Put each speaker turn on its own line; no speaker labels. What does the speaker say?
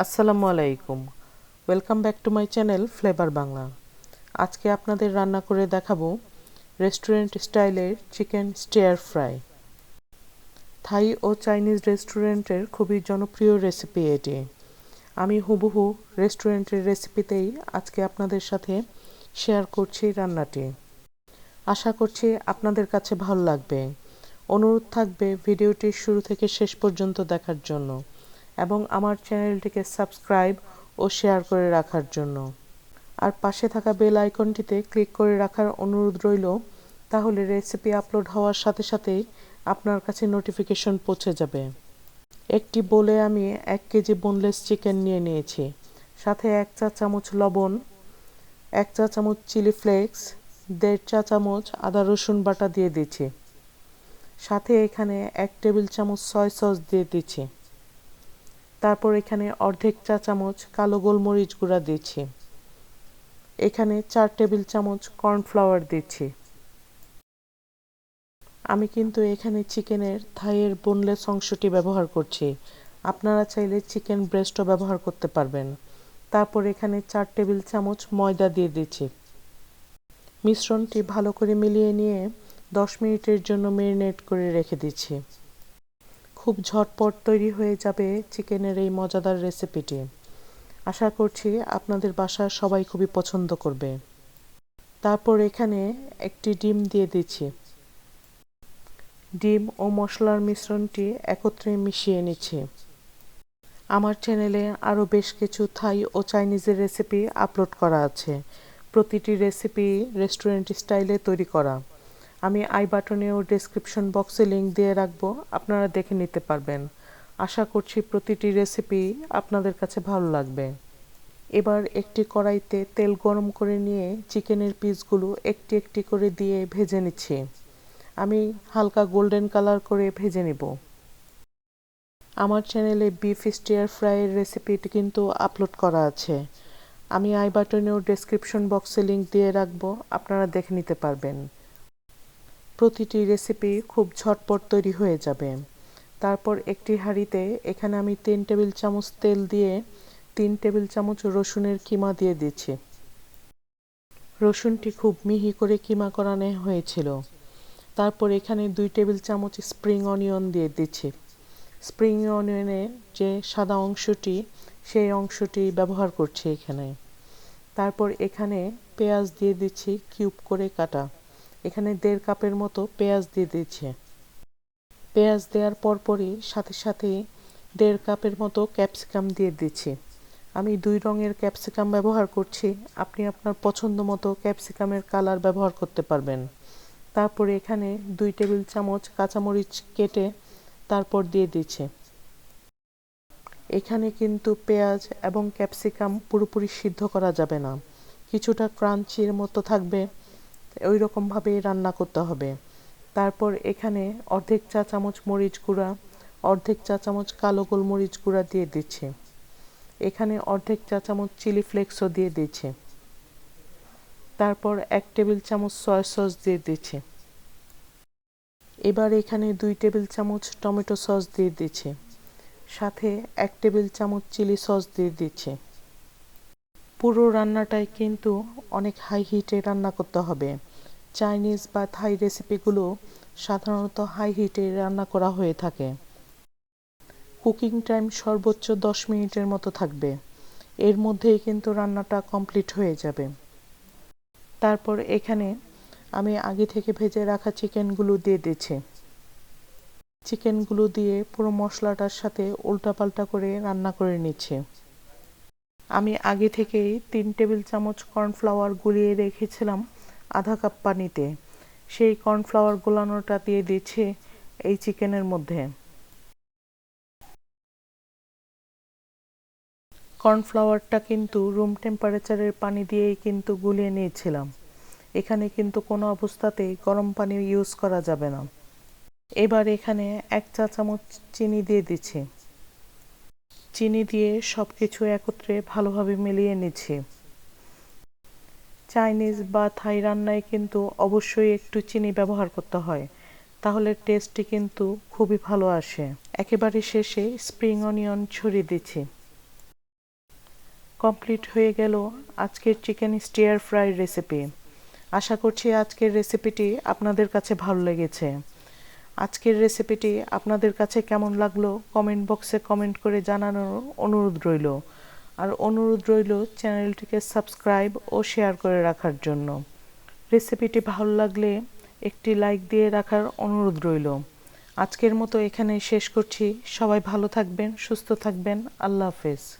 আসসালামু আলাইকুম। Welcome back to my channel flavour Bangla. আজকে আপনাদের রান্না করে দেখাবো রেস্টুরেন্ট স্টাইলের চিকেন স্টিয়ার ফ্রাই। থাই ও চাইনিজ রেস্টুরেন্টের খুবই জনপ্রিয় রেসিপি এটি। আমি হুবহু রেস্টুরেন্টের রেসিপিতেই আজকে আপনাদের সাথে শেয়ার করছি রান্নাটি। আশা করছি আপনাদের কাছে ভালো লাগবে। অনুরোধ থাকবে ভিডিওটি শুরু থেকে শেষ পর্যন্ত দেখার জন্য এবং আমার চ্যানেলটিকে সাবস্ক্রাইব ও শেয়ার করে রাখার জন্য। আর পাশে থাকা বেল আইকনটিতে ক্লিক করে রাখার অনুরোধ রইল, তাহলে রেসিপি আপলোড হওয়ার সাথে সাথেই আপনার কাছে নোটিফিকেশন পৌঁছে যাবে। একটি বোলে আমি 1 কেজি বোনলেস চিকেন নিয়ে নিয়েছি। সাথে 1 চা চামচ লবণ, 1 চা চামচ চিলি ফ্লেক্স, 1.5 চা চামচ আদা রসুন বাটা দিয়ে দিচ্ছি। সাথে এখানে 1 টেবিল চামচ সয়া সস দিয়ে দিচ্ছি। তারপর এখানে অর্ধেক চা চামচ কালো গোলমরিচ গুঁড়া দিচ্ছি। এখানে 4 টেবিল চামচ কর্নফ্লাওয়ার দিচ্ছি। আমি কিন্তু এখানে চিকেনের থাইয়ের বোনলেস অংশটি ব্যবহার করছি। আপনারা চাইলে চিকেন ব্রেস্টও ব্যবহার করতে পারবেন। তারপর এখানে 4 টেবিল চামচ ময়দা দিয়ে দিচ্ছি। মিশ্রণটি ভালো করে মিলিয়ে নিয়ে 10 মিনিটের জন্য ম্যারিনেট করে রেখে দিচ্ছি। খুব ঝটপট তৈরি হয়ে যাবে চিকেনের এই মজাদার রেসিপিটি। আশা করছি আপনাদের বাসার সবাই খুবই পছন্দ করবে। তারপর এখানে একটি ডিম দিয়ে দিচ্ছি। ডিম ও মশলার মিশ্রণটি একত্রে মিশিয়ে নিচ্ছি। আমার চ্যানেলে আরও বেশ কিছু থাই ও চাইনিজের রেসিপি আপলোড করা আছে। প্রতিটি রেসিপি রেস্টুরেন্ট স্টাইলে তৈরি করা। আমি আই বাটনে ও ডেসক্রিপশন বক্সে লিংক দিয়ে রাখবো, আপনারা দেখে নিতে পারবেন। আশা করছি প্রতিটি রেসিপি আপনাদের কাছে ভালো লাগবে। এবার একটি কড়াইতে তেল গরম করে নিয়ে চিকেনের পিসগুলো একটি একটি করে দিয়ে ভেজে নিচ্ছি। আমি হালকা গোল্ডেন কালার করে ভেজে নেব। আমার চ্যানেলে বিফ স্টিয়ার ফ্রাইয়ের রেসিপিটি কিন্তু আপলোড করা আছে। আমি আই বাটনে ও ডেসক্রিপশন বক্সে লিংক দিয়ে রাখবো, আপনারা দেখে নিতে পারবেন। প্রতিটি রেসিপি খুব ঝটপট তৈরি হয়ে যাবে। তারপর একটি হাঁড়িতে এখানে আমি 3 টেবিল চামচ তেল দিয়ে 3 টেবিল চামচ রসুনের কিমা দিয়ে দিচ্ছি। রসুনটি খুব মিহি করে কিমা করানো হয়েছিল। তারপর এখানে 2 টেবিল চামচ স্প্রিং অনিয়ন দিয়ে দিচ্ছি। স্প্রিং অনিয়নের যে সাদা অংশটি, সেই অংশটি ব্যবহার করছি এখানে। তারপর এখানে পেঁয়াজ দিয়ে দিচ্ছি কিউব করে কাটা। এখানে 1.5 কাপের মতো পেঁয়াজ দিয়ে দিচ্ছি। পেঁয়াজ দেওয়ার পরপরই সাথে সাথে 1.5 কাপের মতো ক্যাপসিকাম দিয়ে দিচ্ছি। আমি 2 রঙের ক্যাপসিকাম ব্যবহার করছি। আপনি আপনার পছন্দ মতো ক্যাপসিকামের কালার ব্যবহার করতে পারবেন। তারপরে এখানে 2 টেবিল চামচ কাঁচামরিচ কেটে তারপর দিয়ে দিচ্ছি। এখানে কিন্তু পেঁয়াজ এবং ক্যাপসিকাম পুরোপুরি সিদ্ধ করা যাবে না, কিছুটা ক্রাঞ্চির মতো থাকবে, ওই রকমভাবে রান্না করতে হবে। তারপর এখানে অর্ধেক চা চামচ মরিচ গুঁড়া, অর্ধেক চা চামচ কালো গোলমরিচ গুঁড়া দিয়ে দিচ্ছি। এখানে অর্ধেক চা চামচ চিলি ফ্লেক্সও দিয়ে দিচ্ছি। তারপর 1 টেবিল চামচ সয়া সস দিয়ে দিচ্ছি। এবার এখানে 2 টেবিল চামচ টমেটো সস দিয়ে দিচ্ছি। সাথে 1 টেবিল চামচ চিলি সস দিয়ে দিচ্ছি। পুরো রান্নাটাই কিন্তু অনেক হাই হিটে রান্না করতে হবে। চাইনিজ বা থাই রেসিপিগুলো সাধারণত হাই হিটে রান্না করা হয়ে থাকে। কুকিং টাইম সর্বোচ্চ 10 মিনিটের মতো থাকবে। এর মধ্যেই কিন্তু রান্নাটা কমপ্লিট হয়ে যাবে। তারপর এখানে আমি আগে থেকে ভেজে রাখা চিকেনগুলো দিয়ে দিচ্ছি। চিকেনগুলো দিয়ে পুরো মশলাটার সাথে উল্টাপাল্টা করে রান্না করে নিচ্ছি। আমি আগে থেকেই 3 টেবিল চামচ কর্নফ্লাওয়ার গুলিয়ে রেখেছিলাম আধা কাপ পানিতে। সেই কর্নফ্লাওয়ার গোলানোটা দিয়ে দিচ্ছি এই চিকেনের মধ্যে। কর্নফ্লাওয়ারটা কিন্তু রুম টেম্পারেচারের পানি দিয়েই কিন্তু গুলিয়ে নিয়েছিলাম। এখানে কিন্তু কোনো অবস্থাতেই গরম পানি ইউজ করা যাবে না। এবার এখানে 1 চা চামচ চিনি দিয়ে দিচ্ছি। চিনি দিয়ে সব কিছু একত্রে ভালোভাবে মিলিয়ে নিচ্ছি। চাইনিজ বা থাই রান্নায় কিন্তু অবশ্যই একটু চিনি ব্যবহার করতে হয়, তাহলে টেস্টটি কিন্তু খুবই ভালো আসে। একেবারে শেষে স্প্রিং অনিয়ন ছড়িয়ে দিচ্ছি। কমপ্লিট হয়ে গেল আজকের চিকেন স্টিয়ার ফ্রাই রেসিপি। আশা করছি আজকের রেসিপিটি আপনাদের কাছে ভালো লেগেছে। আজকের রেসিপিটি আপনাদের কাছে কেমন লাগলো কমেন্ট বক্সে কমেন্ট করে জানানোর অনুরোধ রইল। আর অনুরোধ রইল চ্যানেলটিকে সাবস্ক্রাইব ও শেয়ার করে রাখার জন্য। রেসিপিটি ভালো লাগলে একটি লাইক দিয়ে রাখার অনুরোধ রইল। আজকের মতো এখানেই শেষ করছি। সবাই ভালো থাকবেন, সুস্থ থাকবেন। আল্লাহ হাফেজ।